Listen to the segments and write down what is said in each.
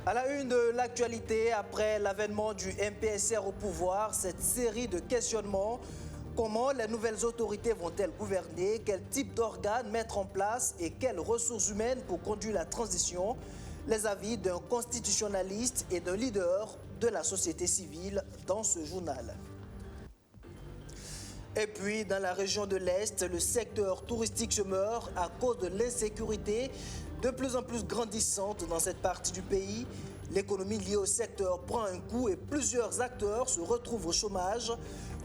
À la une de l'actualité, après l'avènement du MPSR au pouvoir, cette série de questionnements: comment les nouvelles autorités vont-elles gouverner? Quel type d'organes mettre en place? Et quelles ressources humaines pour conduire la transition? Les avis d'un constitutionnaliste et d'un leader de la société civile dans ce journal. Et puis, dans la région de l'Est, le secteur touristique se meurt à cause de l'insécurité de plus en plus grandissante dans cette partie du pays. L'économie liée au secteur prend un coup et plusieurs acteurs se retrouvent au chômage.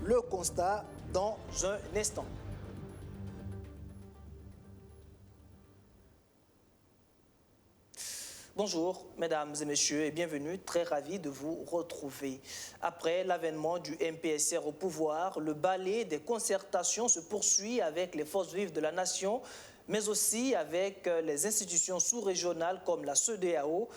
Le constat dans un instant. Bonjour, mesdames et messieurs, et bienvenue. Très ravi de vous retrouver. Après l'avènement du MPSR au pouvoir, le balai des concertations se poursuit avec les forces vives de la nation, mais aussi avec les institutions sous-régionales comme la CEDEAO.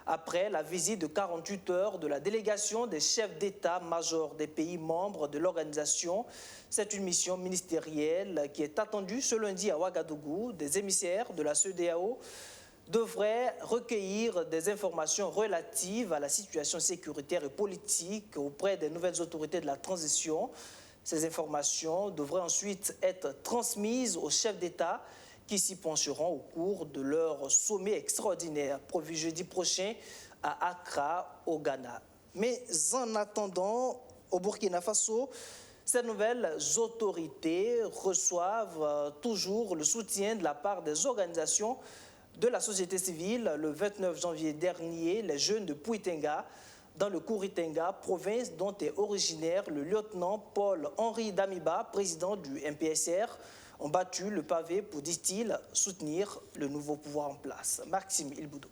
Après la visite de 48 heures de la délégation des chefs d'état-major des pays membres de l'organisation, c'est une mission ministérielle qui est attendue ce lundi à Ouagadougou. Des émissaires de la CEDEAO devraient recueillir des informations relatives à la situation sécuritaire et politique auprès des nouvelles autorités de la transition. Ces informations devraient ensuite être transmises aux chefs d'État qui s'y pencheront au cours de leur sommet extraordinaire prévu jeudi prochain à Accra, au Ghana. Mais en attendant, au Burkina Faso, ces nouvelles autorités reçoivent toujours le soutien de la part des organisations de la société civile. Le 29 janvier dernier, les jeunes de Pouitenga, dans le Kouritenga, province dont est originaire le lieutenant Paul-Henri Damiba, président du MPSR, ont battu le pavé pour, disent-ils, soutenir le nouveau pouvoir en place. Maxime Ilboudou.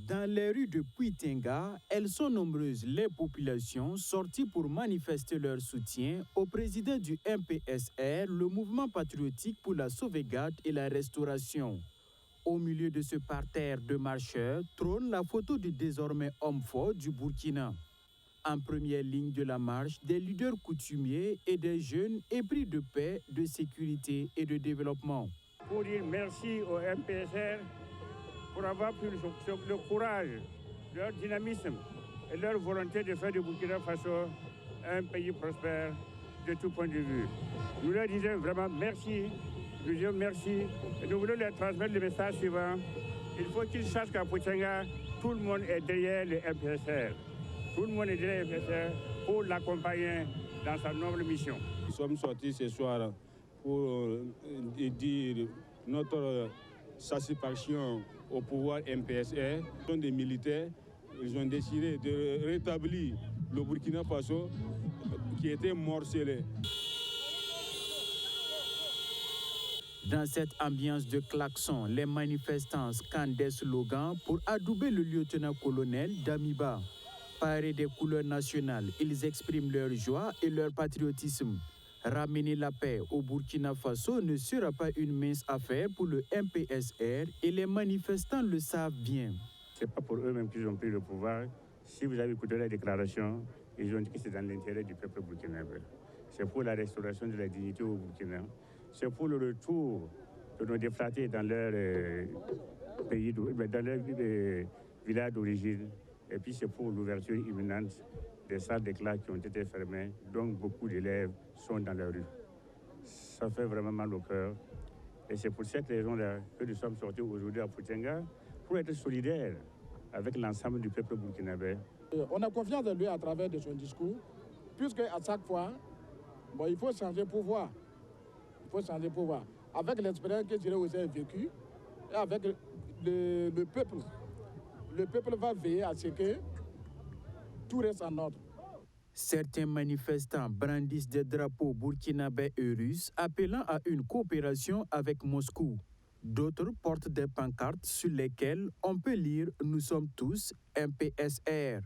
Dans les rues de Pouitenga, elles sont nombreuses les populations sorties pour manifester leur soutien au président du MPSR, le mouvement patriotique pour la sauvegarde et la restauration. Au milieu de ce parterre de marcheurs trône la photo du désormais homme fort du Burkina. En première ligne de la marche, des leaders coutumiers et des jeunes épris de paix, de sécurité et de développement. Pour dire merci au MPSR pour avoir pris le courage, leur dynamisme et leur volonté de faire du Burkina Faso un pays prospère de tout point de vue. Nous leur disons vraiment merci, nous disons merci, et nous voulons leur transmettre le message suivant. Il faut qu'ils sachent qu'à Pouitenga, tout le monde est derrière le MPSR. Tout le monde est derrière le MPSR pour l'accompagner dans sa noble mission. Nous sommes sortis ce soir pour dire notre satisfaction au pouvoir MPSR. Ils sont des militaires, ils ont décidé de rétablir le Burkina Faso qui était morcelé. Dans cette ambiance de klaxon, les manifestants scandent des slogans pour adouber le lieutenant-colonel Damiba. Parés des couleurs nationales, ils expriment leur joie et leur patriotisme. Ramener la paix au Burkina Faso ne sera pas une mince affaire pour le MPSR et les manifestants le savent bien. Ce n'est pas pour eux-mêmes qu'ils ont pris le pouvoir. Si vous avez écouté la déclaration, ils ont dit que c'est dans l'intérêt du peuple burkinabé. C'est pour la restauration de la dignité au Burkina. C'est pour le retour de nos défratés dans leur pays, dans leur village d'origine. Et puis c'est pour l'ouverture imminente des salles de classe qui ont été fermées, donc beaucoup d'élèves sont dans la rue. Ça fait vraiment mal au cœur. Et c'est pour cette raison-là que nous sommes sortis aujourd'hui à Pouitenga pour être solidaires avec l'ensemble du peuple burkinabé. On a confiance en lui à travers de son discours, puisque à chaque fois, il faut changer pour voir. Il faut changer pour voir. Avec l'expérience que j'ai aussi vécue, et avec le peuple. Le peuple va veiller à ce que tout reste en ordre. Certains manifestants brandissent des drapeaux burkinabés et russes appelant à une coopération avec Moscou. D'autres portent des pancartes sur lesquelles on peut lire « Nous sommes tous MPSR ».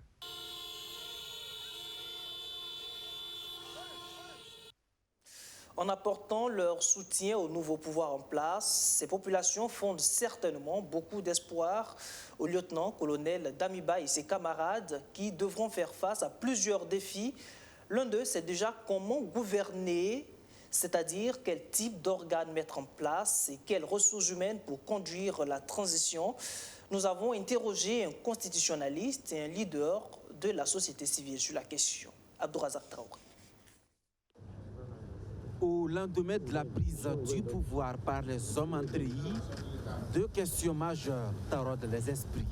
En apportant leur soutien au nouveau pouvoir en place, ces populations fondent certainement beaucoup d'espoir au lieutenant-colonel Damiba et ses camarades qui devront faire face à plusieurs défis. L'un d'eux, c'est déjà comment gouverner, c'est-à-dire quel type d'organes mettre en place et quelles ressources humaines pour conduire la transition. Nous avons interrogé un constitutionnaliste et un leader de la société civile sur la question. Abdourazak Traoré. Au lendemain de la prise du pouvoir par les hommes en treillis, deux questions majeures taraudent les esprits.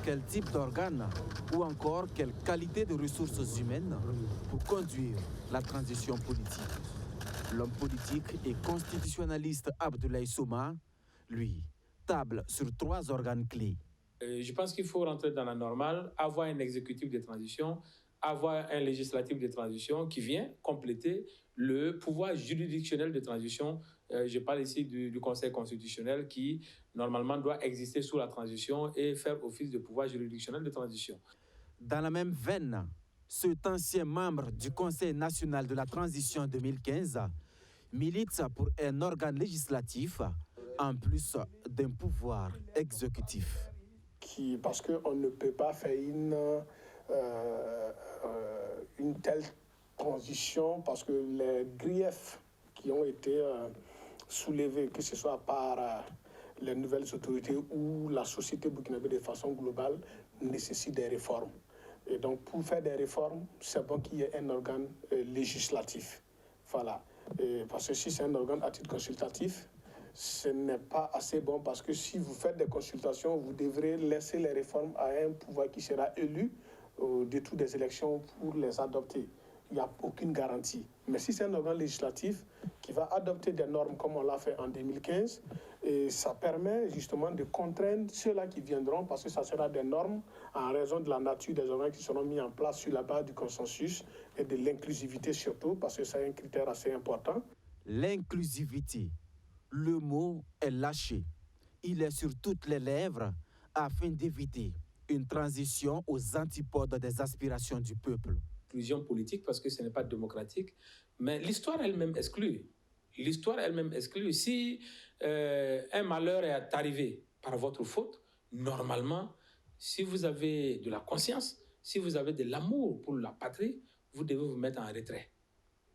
Quel type d'organe ou encore quelle qualité de ressources humaines pour conduire la transition politique? L'homme politique et constitutionnaliste Abdoulaye Souma, lui, table sur trois organes clés. Je pense qu'il faut rentrer dans la normale, avoir un exécutif de transition, avoir un législatif de transition qui vient compléter le pouvoir juridictionnel de transition. Je parle ici du Conseil constitutionnel qui, normalement, doit exister sous la transition et faire office de pouvoir juridictionnel de transition. Dans la même veine, cet ancien membre du Conseil national de la transition 2015 milite pour un organe législatif en plus d'un pouvoir exécutif. Parce qu'on ne peut pas faire une telle transition parce que les griefs qui ont été soulevés, que ce soit par les nouvelles autorités ou la société burkinabé de façon globale, nécessitent des réformes. Et donc, pour faire des réformes, c'est bon qu'il y ait un organe législatif. Voilà. Parce que si c'est un organe à titre consultatif, ce n'est pas assez bon parce que si vous faites des consultations, vous devrez laisser les réformes à un pouvoir qui sera élu au détour des élections pour les adopter. Il n'y a aucune garantie. Mais si c'est un organe législatif qui va adopter des normes comme on l'a fait en 2015, et ça permet justement de contraindre ceux-là qui viendront parce que ça sera des normes en raison de la nature des organes qui seront mis en place sur la base du consensus et de l'inclusivité surtout parce que c'est un critère assez important. L'inclusivité, le mot est lâché. Il est sur toutes les lèvres afin d'éviter une transition aux antipodes des aspirations du peuple. Inclusion politique parce que ce n'est pas démocratique, mais l'histoire elle-même exclut. L'histoire elle-même exclut. Si un malheur est arrivé par votre faute, normalement, si vous avez de la conscience, si vous avez de l'amour pour la patrie, vous devez vous mettre en retrait.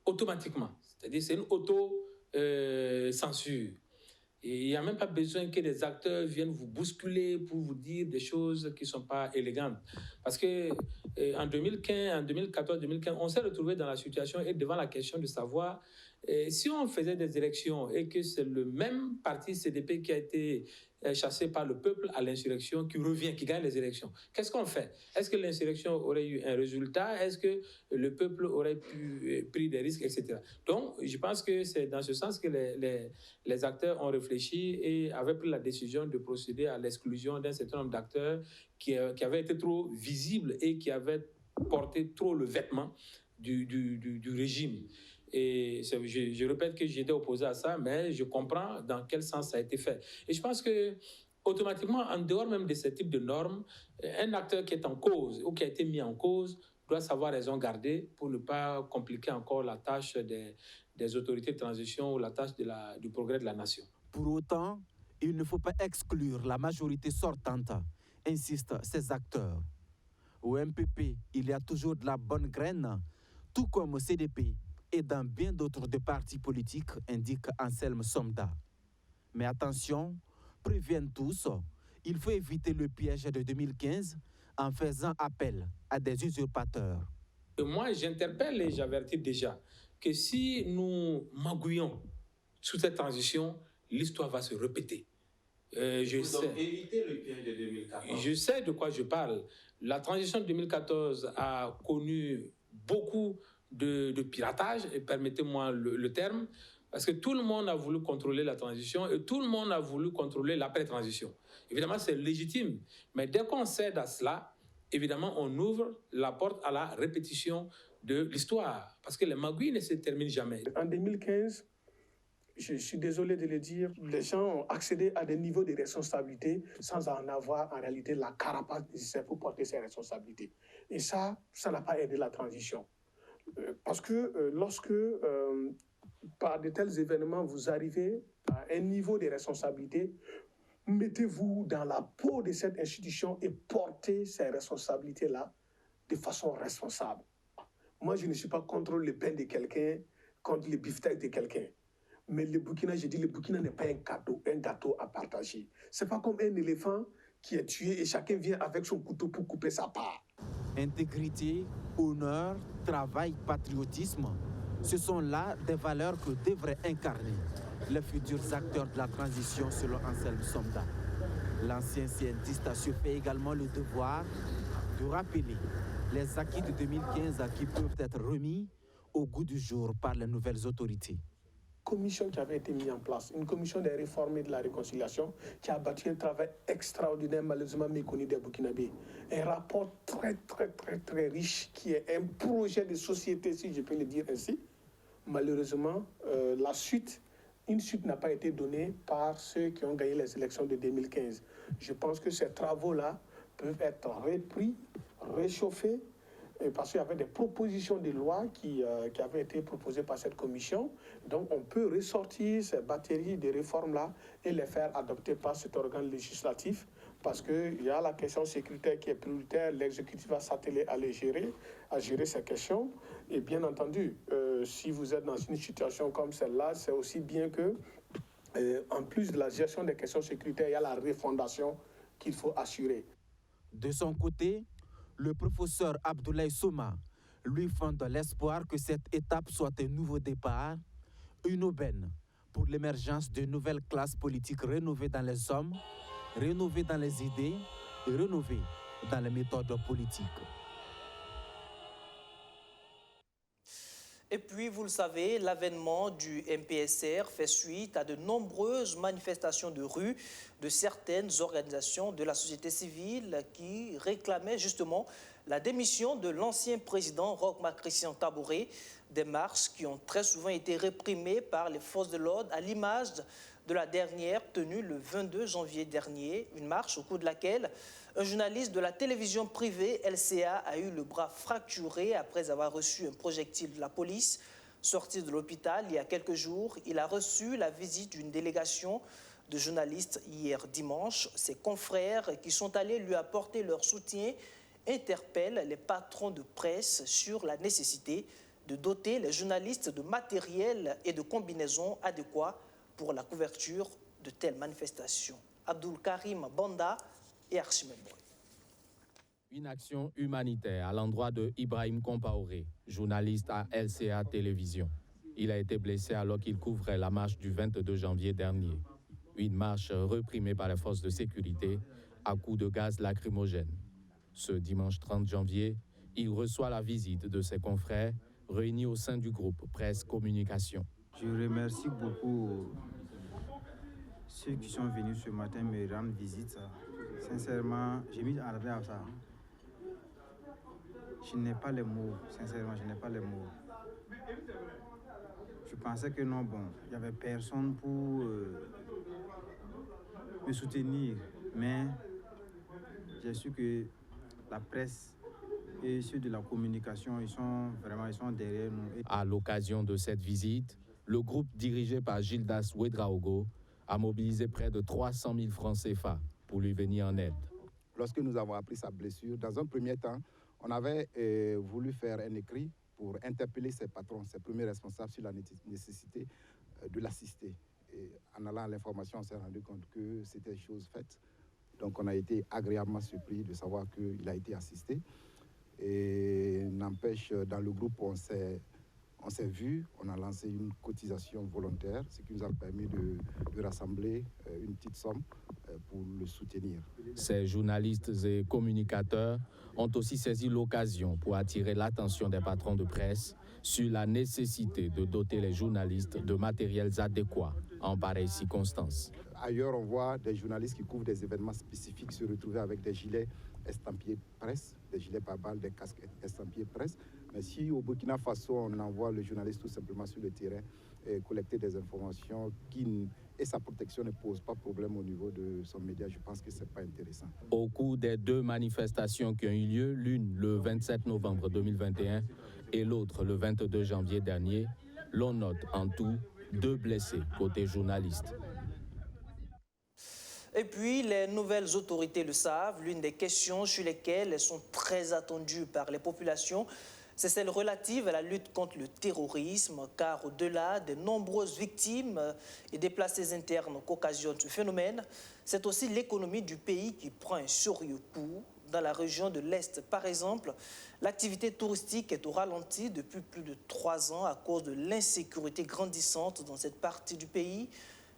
Automatiquement. C'est-à-dire c'est une auto-censure. Et il n'y a même pas besoin que les acteurs viennent vous bousculer pour vous dire des choses qui ne sont pas élégantes. Parce qu'en 2015, en 2014, 2015, on s'est retrouvé dans la situation et devant la question de savoir si on faisait des élections et que c'est le même parti CDP qui a été chassé par le peuple à l'insurrection qui revient, qui gagne les élections. Qu'est-ce qu'on fait? Est-ce que l'insurrection aurait eu un résultat? Est-ce que le peuple aurait pu prendre des risques, etc. Donc, je pense que c'est dans ce sens que les acteurs ont réfléchi et avaient pris la décision de procéder à l'exclusion d'un certain nombre d'acteurs qui avaient été trop visibles et qui avaient porté trop le vêtement du régime. Et je répète que j'étais opposé à ça, mais je comprends dans quel sens ça a été fait. Et je pense que automatiquement, en dehors même de ce type de normes, un acteur qui est en cause ou qui a été mis en cause doit savoir raison garder pour ne pas compliquer encore la tâche des autorités de transition ou la tâche du progrès de la nation. Pour autant, il ne faut pas exclure la majorité sortante, insistent ces acteurs. Au MPP, il y a toujours de la bonne graine, tout comme au CDP et dans bien d'autres de partis politiques, indique Anselme Somda. Mais attention, préviennent tous, il faut éviter le piège de 2015 en faisant appel à des usurpateurs. Et moi, j'interpelle et j'avertis déjà que si nous magouillons sous cette transition, l'histoire va se répéter. Éviter le piège de 2014. Je sais de quoi je parle. La transition de 2014 a connu beaucoup de piratage, et permettez-moi le terme, parce que tout le monde a voulu contrôler la transition et tout le monde a voulu contrôler l'après-transition. Évidemment, c'est légitime, mais dès qu'on cède à cela, évidemment, on ouvre la porte à la répétition de l'histoire, parce que les magouilles ne se terminent jamais. En 2015, je suis désolé de le dire, les gens ont accédé à des niveaux de responsabilité sans en avoir en réalité la carapace nécessaire pour porter ces responsabilités. Et ça n'a pas aidé la transition. Parce que lorsque, par de tels événements, vous arrivez à un niveau de responsabilité, mettez-vous dans la peau de cette institution et portez ces responsabilités-là de façon responsable. Moi, je ne suis pas contre le pain de quelqu'un, contre le beefsteak de quelqu'un. Mais le Burkina, je dis, le Burkina n'est pas un gâteau à partager. Ce n'est pas comme un éléphant qui est tué et chacun vient avec son couteau pour couper sa part. Intégrité, honneur, travail, patriotisme, ce sont là des valeurs que devraient incarner les futurs acteurs de la transition selon Anselme Somda. L'ancien scientiste se fait également le devoir de rappeler les acquis de 2015 qui peuvent être remis au goût du jour par les nouvelles autorités. Commission qui avait été mise en place, une commission des réformes et de la réconciliation qui a bâti un travail extraordinaire, malheureusement méconnu des Burkinabés. Un rapport très riche qui est un projet de société, si je peux le dire ainsi. Malheureusement, une suite n'a pas été donnée par ceux qui ont gagné les élections de 2015. Je pense que ces travaux-là peuvent être repris, réchauffés, parce qu'il y avait des propositions de loi qui avaient été proposées par cette commission. Donc on peut ressortir ces batteries de réformes-là et les faire adopter par cet organe législatif, parce qu'il y a la question sécuritaire qui est prioritaire, l'exécutif va s'atteler à gérer ces questions. Et bien entendu, si vous êtes dans une situation comme celle-là, c'est aussi bien que, en plus de la gestion des questions sécuritaires, il y a la refondation qu'il faut assurer. De son côté, le professeur Abdoulaye Souma lui fonde l'espoir que cette étape soit un nouveau départ, une aubaine pour l'émergence de nouvelles classes politiques rénovées dans les hommes, rénovées dans les idées et rénovées dans les méthodes politiques. Et puis, vous le savez, l'avènement du MPSR fait suite à de nombreuses manifestations de rue de certaines organisations de la société civile qui réclamaient justement la démission de l'ancien président Roch Marc Christian Tabouré. Des marches qui ont très souvent été réprimées par les forces de l'ordre, à l'image de la dernière tenue le 22 janvier dernier, une marche au cours de laquelle un journaliste de la télévision privée LCA a eu le bras fracturé après avoir reçu un projectile de la police. Sorti de l'hôpital il y a quelques jours, il a reçu la visite d'une délégation de journalistes hier dimanche. Ses confrères qui sont allés lui apporter leur soutien interpellent les patrons de presse sur la nécessité de doter les journalistes de matériel et de combinaisons adéquats pour la couverture de telles manifestations. Abdul Karim Banda et Archimède Boy. Une action humanitaire à l'endroit de Ibrahim Compaoré, journaliste à LCA Télévision. Il a été blessé alors qu'il couvrait la marche du 22 janvier dernier. Une marche réprimée par les forces de sécurité à coups de gaz lacrymogène. Ce dimanche 30 janvier, il reçoit la visite de ses confrères réunis au sein du groupe Presse Communication. Je remercie beaucoup ceux qui sont venus ce matin me rendre visite. Sincèrement, j'ai mis en arrêt à ça. Je n'ai pas les mots, sincèrement, je n'ai pas les mots. Je pensais que non, bon, il n'y avait personne pour me soutenir, mais j'ai su que la presse et ceux de la communication, ils sont derrière nous. À l'occasion de cette visite, le groupe dirigé par Gildas Ouedraogo a mobilisé près de 300 000 francs CFA pour lui venir en aide. Lorsque nous avons appris sa blessure, dans un premier temps, on avait voulu faire un écrit pour interpeller ses patrons, ses premiers responsables sur la nécessité de l'assister. Et en allant à l'information, on s'est rendu compte que c'était chose faite. Donc on a été agréablement surpris de savoir qu'il a été assisté. Et n'empêche, dans le groupe, on s'est vu, on a lancé une cotisation volontaire, ce qui nous a permis de rassembler une petite somme pour le soutenir. Ces journalistes et communicateurs ont aussi saisi l'occasion pour attirer l'attention des patrons de presse sur la nécessité de doter les journalistes de matériels adéquats en pareilles circonstances. Ailleurs, on voit des journalistes qui couvrent des événements spécifiques se retrouver avec des gilets estampillés presse, des gilets pare-balles, des casques estampillés presse. Mais si au Burkina Faso, on envoie le journaliste tout simplement sur le terrain et collecter des informations et sa protection ne pose pas problème au niveau de son média, je pense que ce n'est pas intéressant. Au cours des deux manifestations qui ont eu lieu, l'une le 27 novembre 2021 et l'autre le 22 janvier dernier, l'on note en tout 2 blessés côté journalistes. Et puis, les nouvelles autorités le savent, l'une des questions sur lesquelles elles sont très attendues par les populations C'est celle relative à la lutte contre le terrorisme, car au-delà des nombreuses victimes et déplacés internes qu'occasionne ce phénomène, c'est aussi l'économie du pays qui prend un sérieux coup. Dans la région de l'Est, par exemple, l'activité touristique est au ralenti depuis plus de 3 ans à cause de l'insécurité grandissante dans cette partie du pays.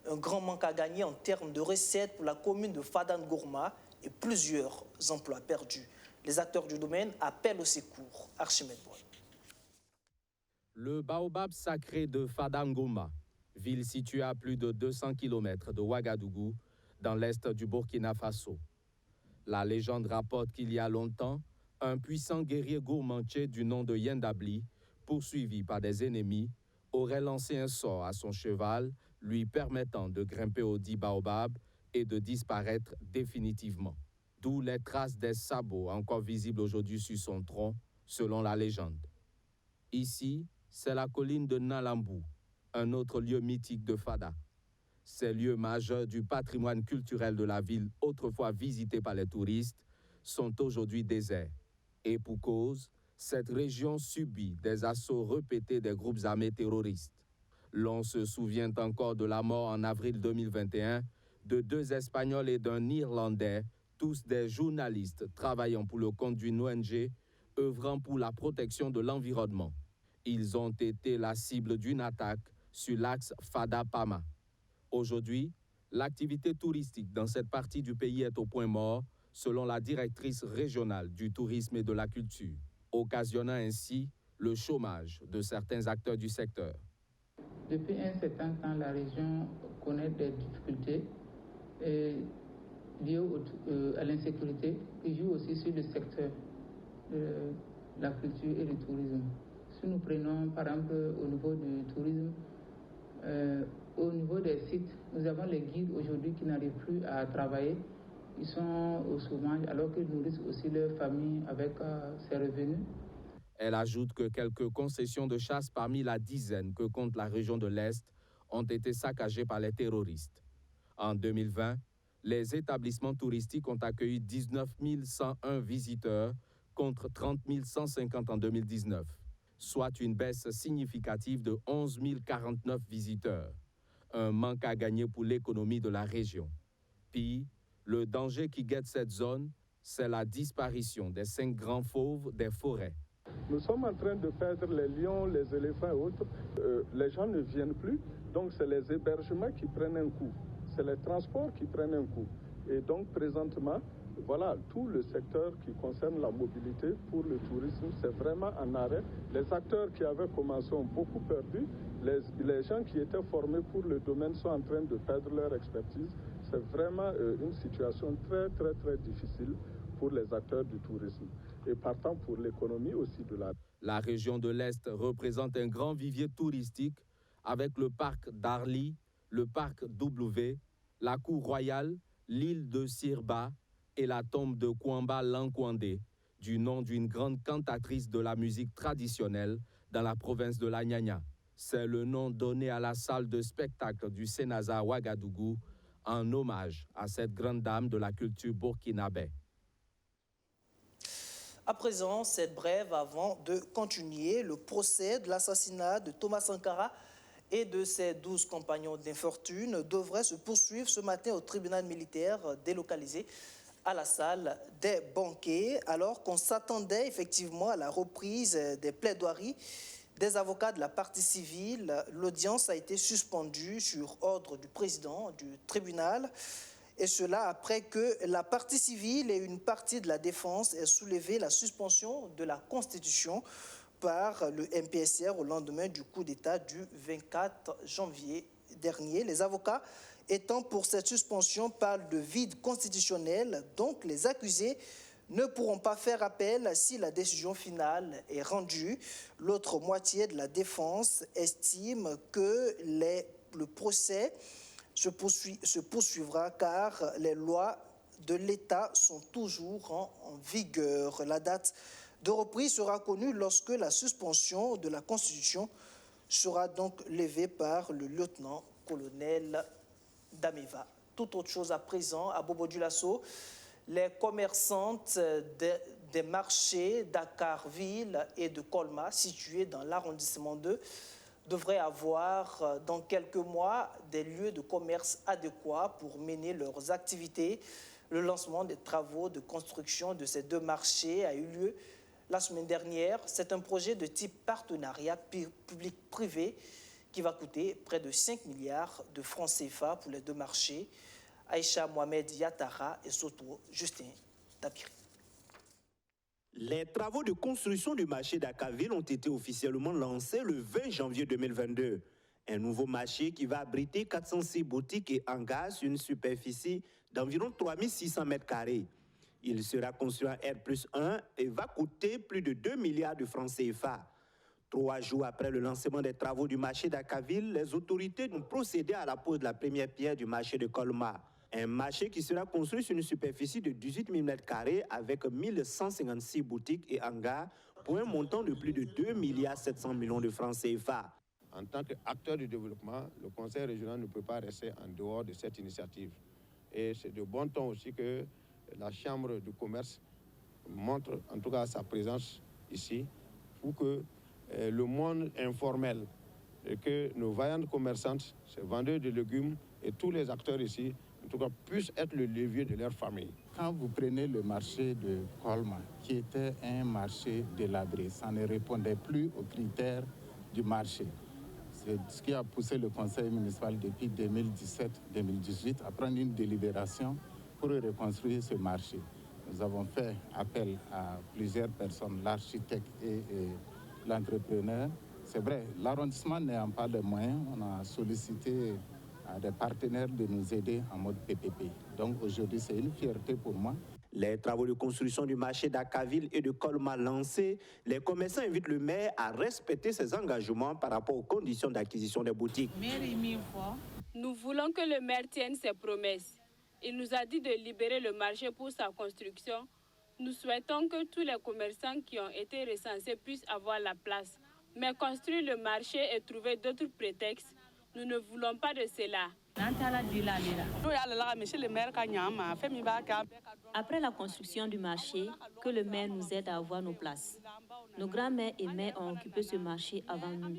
Un grand manque à gagner en termes de recettes pour la commune de Fadane-Gourma et plusieurs emplois perdus. Les acteurs du domaine appellent au secours. Archimède Boy. Le baobab sacré de Fadane-Gourma, ville située à plus de 200 km de Ouagadougou, dans l'est du Burkina Faso. La légende rapporte qu'il y a longtemps, un puissant guerrier gourmandier du nom de Yendabli, poursuivi par des ennemis, aurait lancé un sort à son cheval, lui permettant de grimper au dit baobab et de disparaître définitivement. D'où les traces des sabots encore visibles aujourd'hui sur son tronc, selon la légende. Ici, c'est la colline de Nalambou, un autre lieu mythique de Fada. Ces lieux majeurs du patrimoine culturel de la ville, autrefois visités par les touristes, sont aujourd'hui déserts. Et pour cause, cette région subit des assauts répétés des groupes armés terroristes. L'on se souvient encore de la mort en avril 2021 de 2 Espagnols et d'un Irlandais, tous des journalistes travaillant pour le compte d'une ONG, œuvrant pour la protection de l'environnement. Ils ont été la cible d'une attaque sur l'axe Fada-Pama. Aujourd'hui, l'activité touristique dans cette partie du pays est au point mort, selon la directrice régionale du tourisme et de la culture, occasionnant ainsi le chômage de certains acteurs du secteur. Depuis un certain temps, la région connaît des difficultés liées à l'insécurité qui jouent aussi sur le secteur de la culture et du tourisme. Si nous prenons par exemple au niveau du tourisme, au niveau des sites, nous avons les guides aujourd'hui qui n'arrivent plus à travailler. Ils sont au chômage alors qu'ils nourrissent aussi leur famille avec ces revenus. Elle ajoute que quelques concessions de chasse parmi la dizaine que compte la région de l'Est ont été saccagées par les terroristes. En 2020, les établissements touristiques ont accueilli 19 101 visiteurs contre 30 150 en 2019, soit une baisse significative de 11 049 visiteurs. Un manque à gagner pour l'économie de la région. Pire, le danger qui guette cette zone, c'est la disparition des 5 grands fauves des forêts. Nous sommes en train de perdre les lions, les éléphants et autres. Les gens ne viennent plus, donc c'est les hébergements qui prennent un coup. C'est les transports qui prennent un coup. Et donc présentement, voilà, tout le secteur qui concerne la mobilité pour le tourisme, c'est vraiment en arrêt. Les acteurs qui avaient commencé ont beaucoup perdu. Les gens qui étaient formés pour le domaine sont en train de perdre leur expertise. C'est vraiment une situation très, très, très difficile pour les acteurs du tourisme. Et partant pour l'économie aussi de la... La région de l'Est représente un grand vivier touristique avec le parc d'Arli, le parc W, la cour royale, l'île de Sirba et la tombe de Kwamba Lankwandé, du nom d'une grande cantatrice de la musique traditionnelle dans la province de la Nyanya. C'est le nom donné à la salle de spectacle du Sénaza Ouagadougou en hommage à cette grande dame de la culture burkinabé. À présent, cette brève avant de continuer, le procès de l'assassinat de Thomas Sankara et de ses 12 compagnons d'infortune devrait se poursuivre ce matin au tribunal militaire délocalisé à la salle des banquets, alors qu'on s'attendait effectivement à la reprise des plaidoiries des avocats de la partie civile. L'audience a été suspendue sur ordre du président du tribunal, et cela après que la partie civile et une partie de la défense aient soulevé la suspension de la Constitution par le MPSR au lendemain du coup d'État du 24 janvier dernier. Les avocats étant pour cette suspension parlent de vide constitutionnel, donc les accusés ne pourront pas faire appel si la décision finale est rendue. L'autre moitié de la défense estime que le procès se poursuivra car les lois de l'État sont toujours en vigueur. La date de reprise sera connue lorsque la suspension de la Constitution sera donc levée par le lieutenant-colonel Damiva. Toute autre chose à présent, à Bobo-Dioulasso, les commerçantes des marchés d'Akarville et de Colma, situés dans l'arrondissement 2, devraient avoir dans quelques mois des lieux de commerce adéquats pour mener leurs activités. Le lancement des travaux de construction de ces deux marchés a eu lieu la semaine dernière. C'est un projet de type partenariat public-privé qui va coûter près de 5 milliards de francs CFA pour les deux marchés. Aïcha Mohamed Yatara et Soto Justin Tapiri. Les travaux de construction du marché d'Akarville ont été officiellement lancés le 20 janvier 2022. Un nouveau marché qui va abriter 406 boutiques et hangars sur une superficie d'environ 3600 m². Il sera construit en R+1 et va coûter plus de 2 milliards de francs CFA. 3 jours après le lancement des travaux du marché d'Akarville, les autorités ont procédé à la pose de la première pierre du marché de Colma. Un marché qui sera construit sur une superficie de 18 000 m² avec 1156 boutiques et hangars pour un montant de plus de 2 milliards 700 millions de francs CFA. En tant qu'acteur du développement, le Conseil régional ne peut pas rester en dehors de cette initiative. Et c'est de bon ton aussi que la Chambre du commerce montre en tout cas sa présence ici pour que le monde informel et que nos vaillantes commerçantes, ces vendeurs de légumes et tous les acteurs ici, en tout cas, puissent être le levier de leur famille. Quand vous prenez le marché de Colma, qui était un marché délabré, ça ne répondait plus aux critères du marché. C'est ce qui a poussé le conseil municipal depuis 2017-2018 à prendre une délibération pour reconstruire ce marché. Nous avons fait appel à plusieurs personnes, l'architecte et l'entrepreneur. C'est vrai, l'arrondissement n'ayant pas de moyens, on a sollicité à des partenaires de nous aider en mode PPP. Donc aujourd'hui, c'est une fierté pour moi. Les travaux de construction du marché d'Akarville et de Colma lancés, les commerçants invitent le maire à respecter ses engagements par rapport aux conditions d'acquisition des boutiques. Nous voulons que le maire tienne ses promesses. Il nous a dit de libérer le marché pour sa construction. Nous souhaitons que tous les commerçants qui ont été recensés puissent avoir la place. Mais construire le marché et trouver d'autres prétextes, nous ne voulons pas de cela. Après la construction du marché, que le maire nous aide à avoir nos places. Nos grands-mères et mères ont occupé ce marché avant nous.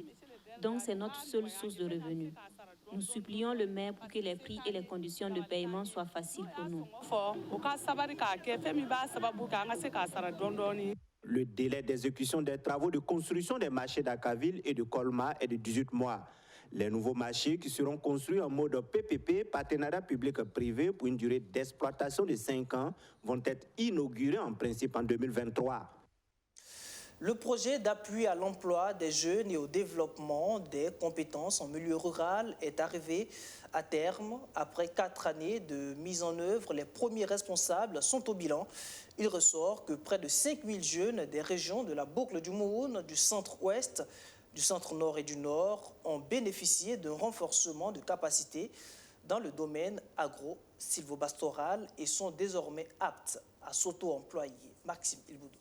Donc c'est notre seule source de revenus. Nous supplions le maire pour que les prix et les conditions de paiement soient faciles pour nous. Le délai d'exécution des travaux de construction des marchés d'Akarville et de Colma est de 18 mois. Les nouveaux marchés qui seront construits en mode PPP, partenariat public-privé, pour une durée d'exploitation de 5 ans, vont être inaugurés en principe en 2023. Le projet d'appui à l'emploi des jeunes et au développement des compétences en milieu rural est arrivé à terme. Après 4 années de mise en œuvre, les premiers responsables sont au bilan. Il ressort que près de 5 000 jeunes des régions de la boucle du Mouhoun, du centre-ouest, du centre-nord et du nord ont bénéficié d'un renforcement de capacité dans le domaine agro-sylvopastoral et sont désormais aptes à s'auto-employer. Maxime Ilboudou.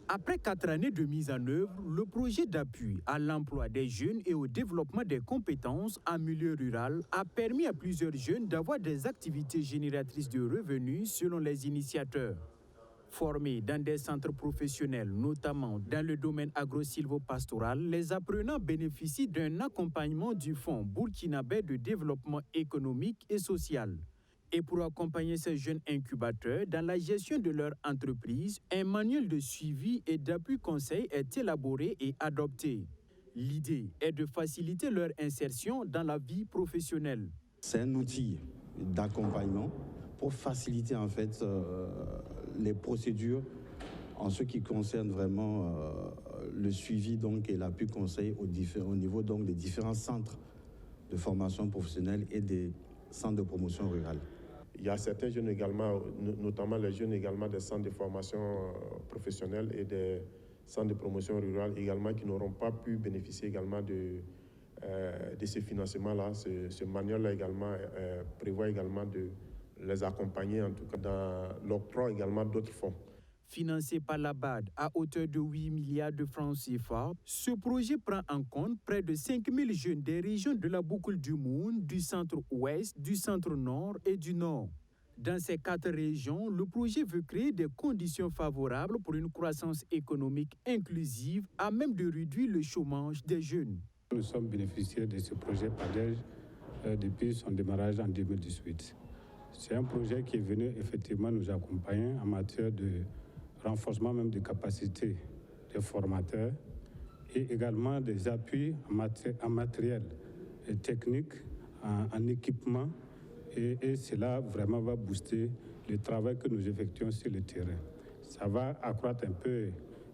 Après 4 années de mise en œuvre, le projet d'appui à l'emploi des jeunes et au développement des compétences en milieu rural a permis à plusieurs jeunes d'avoir des activités génératrices de revenus selon les initiateurs. Formés dans des centres professionnels, notamment dans le domaine agro-sylvopastoral, les apprenants bénéficient d'un accompagnement du Fonds burkinabé de développement économique et social. Et pour accompagner ces jeunes incubateurs dans la gestion de leur entreprise, un manuel de suivi et d'appui conseil est élaboré et adopté. L'idée est de faciliter leur insertion dans la vie professionnelle. C'est un outil d'accompagnement pour faciliter en fait les procédures en ce qui concerne vraiment le suivi donc, et l'appui conseil au niveau donc, des différents centres de formation professionnelle et des centres de promotion rurale. Il y a certains jeunes également, notamment les jeunes également des centres de formation professionnelle et des centres de promotion rurale également qui n'auront pas pu bénéficier également de ces financements-là. Ce manuel-là également prévoit également de les accompagner en tout cas dans l'octroi également d'autres fonds. Financé par la BAD à hauteur de 8 milliards de francs CFA, ce projet prend en compte près de 5 000 jeunes des régions de la boucle du Mouhoun, du centre-ouest, du centre-nord et du nord. Dans ces 4 régions, le projet veut créer des conditions favorables pour une croissance économique inclusive à même de réduire le chômage des jeunes. Nous sommes bénéficiaires de ce projet PADEJ depuis son démarrage en 2018. C'est un projet qui est venu effectivement nous accompagner en matière de renforcement même des capacités des formateurs et également des appuis en matériel et technique, en équipement. Et cela vraiment va booster le travail que nous effectuons sur le terrain. Ça va accroître un peu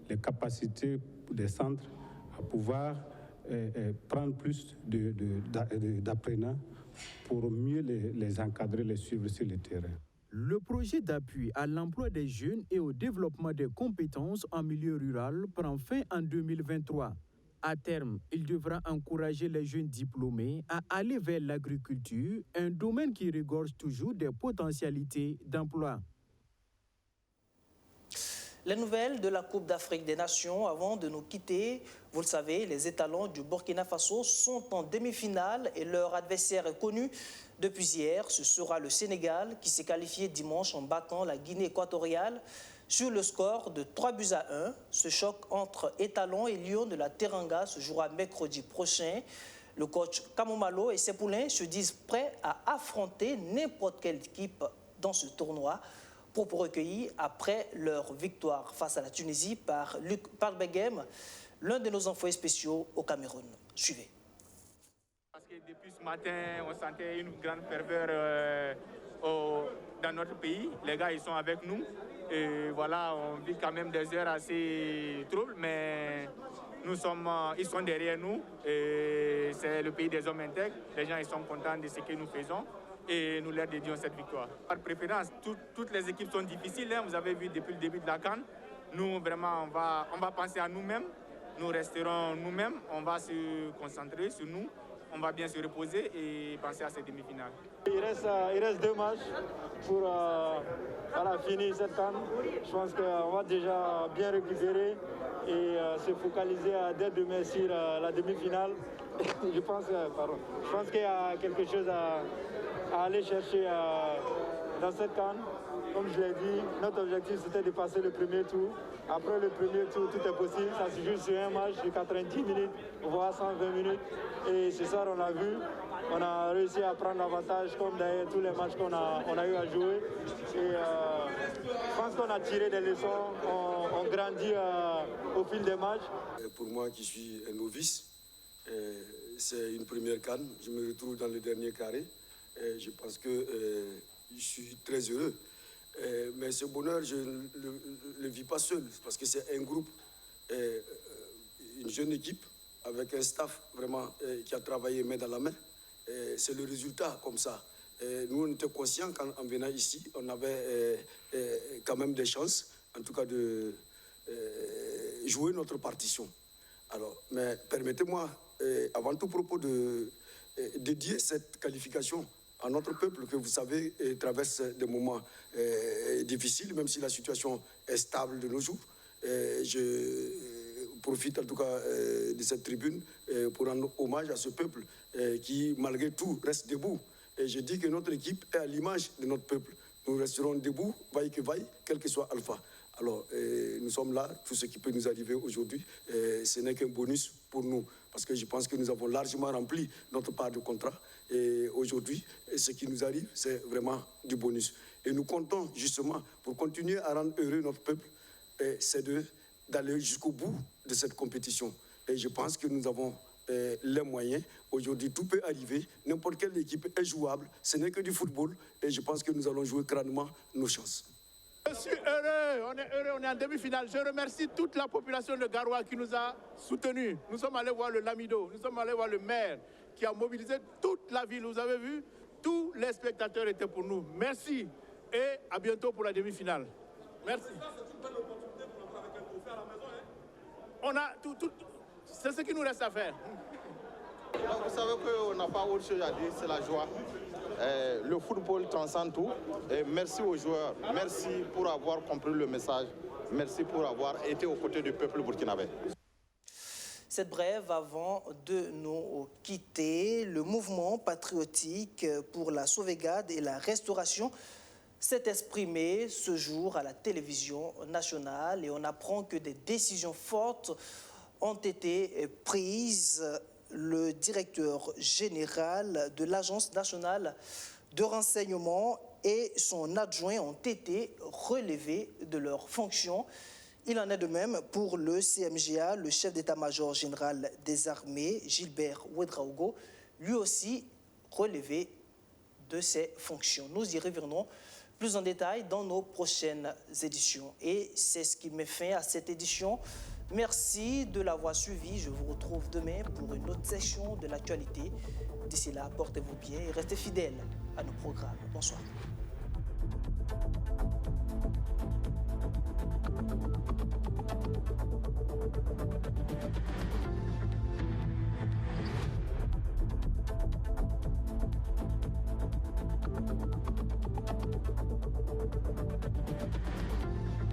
les capacités des centres à pouvoir prendre plus d'apprenants pour mieux les encadrer, les suivre sur le terrain. Le projet d'appui à l'emploi des jeunes et au développement des compétences en milieu rural prend fin en 2023. À terme, il devra encourager les jeunes diplômés à aller vers l'agriculture, un domaine qui regorge toujours des potentialités d'emploi. Les nouvelles de la Coupe d'Afrique des Nations avant de nous quitter. Vous le savez, les étalons du Burkina Faso sont en demi-finale et leur adversaire est connu depuis hier. Ce sera le Sénégal qui s'est qualifié dimanche en battant la Guinée équatoriale sur le score de 3-1. Ce choc entre étalons et Lions de la Teranga se jouera mercredi prochain. Le coach Kamomalo et ses poulains se disent prêts à affronter n'importe quelle équipe dans ce tournoi. Propos recueillis après leur victoire face à la Tunisie par Luc Park-Beghem, l'un de nos envoyés spéciaux au Cameroun. Suivez. Parce que depuis ce matin, on sentait une grande ferveur dans notre pays. Les gars, ils sont avec nous. Et voilà, on vit quand même des heures assez troubles, mais ils sont derrière nous. Et c'est le pays des hommes intègres. Les gens, ils sont contents de ce que nous faisons. Et nous leur dédions cette victoire. Par préférence, toutes les équipes sont difficiles. Vous avez vu depuis le début de la CAN. Nous, vraiment, on va penser à nous-mêmes. Nous resterons nous-mêmes. On va se concentrer sur nous. On va bien se reposer et penser à ces demi-finales. Il reste 2 matchs pour finir cette CAN. Je pense qu'on va déjà bien récupérer et se focaliser dès demain sur la demi-finale. Je pense qu'il y a quelque chose à aller chercher dans cette CAN. Comme je l'ai dit, notre objectif c'était de passer le premier tour. Après le premier tour, tout est possible. Ça se joue sur un match de 90 minutes, voire 120 minutes. Et ce soir, on a vu, on a réussi à prendre l'avantage comme dans tous les matchs qu'on a eu à jouer. Et je pense qu'on a tiré des leçons, on grandit au fil des matchs. Pour moi qui suis un novice, c'est une première CAN. Je me retrouve dans le dernier carré. Je pense que je suis très heureux. Mais ce bonheur, je ne le vis pas seul, parce que c'est un groupe, une jeune équipe, avec un staff vraiment qui a travaillé main dans la main. C'est le résultat comme ça. Nous, on était conscients qu'en venant ici, on avait quand même des chances, en tout cas de jouer notre partition. Alors, mais permettez-moi, avant tout propos, de dédier cette qualification à notre peuple que vous savez traverse des moments difficiles, même si la situation est stable de nos jours. Je profite en tout cas de cette tribune pour rendre hommage à ce peuple qui, malgré tout, reste debout. Et je dis que notre équipe est à l'image de notre peuple. Nous resterons debout, vaille que vaille, quel que soit Alpha. Alors, nous sommes là, tout ce qui peut nous arriver aujourd'hui, ce n'est qu'un bonus pour nous, parce que je pense que nous avons largement rempli notre part de contrat. Et aujourd'hui, ce qui nous arrive, c'est vraiment du bonus. Et nous comptons justement, pour continuer à rendre heureux notre peuple, c'est d'aller jusqu'au bout de cette compétition. Et je pense que nous avons les moyens. Aujourd'hui, tout peut arriver. N'importe quelle équipe est jouable. Ce n'est que du football. Et je pense que nous allons jouer crânement nos chances. Je suis heureux, on est en demi-finale. Je remercie toute la population de Garoua qui nous a soutenus. Nous sommes allés voir le Lamido, nous sommes allés voir le maire qui a mobilisé toute la ville. Vous avez vu, tous les spectateurs étaient pour nous. Merci et à bientôt pour la demi-finale. Merci. On a tout, c'est ce qui nous reste à faire. Vous savez qu'on n'a pas autre chose à dire, c'est la joie. Le football transcende tout. Et merci aux joueurs, merci pour avoir compris le message, merci pour avoir été aux côtés du peuple burkinabé. Cette brève avant de nous quitter, le mouvement patriotique pour la sauvegarde et la restauration s'est exprimé ce jour à la télévision nationale et on apprend que des décisions fortes ont été prises. Le directeur général de l'Agence nationale de renseignement et son adjoint ont été relevés de leurs fonctions. Il en est de même pour le CMGA, le chef d'état-major général des armées, Gilbert Ouedraogo, lui aussi relevé de ses fonctions. Nous y reviendrons plus en détail dans nos prochaines éditions. Et c'est ce qui met fin à cette édition. Merci de l'avoir suivi. Je vous retrouve demain pour une autre session de l'actualité. D'ici là, portez-vous bien et restez fidèles à nos programmes. Bonsoir.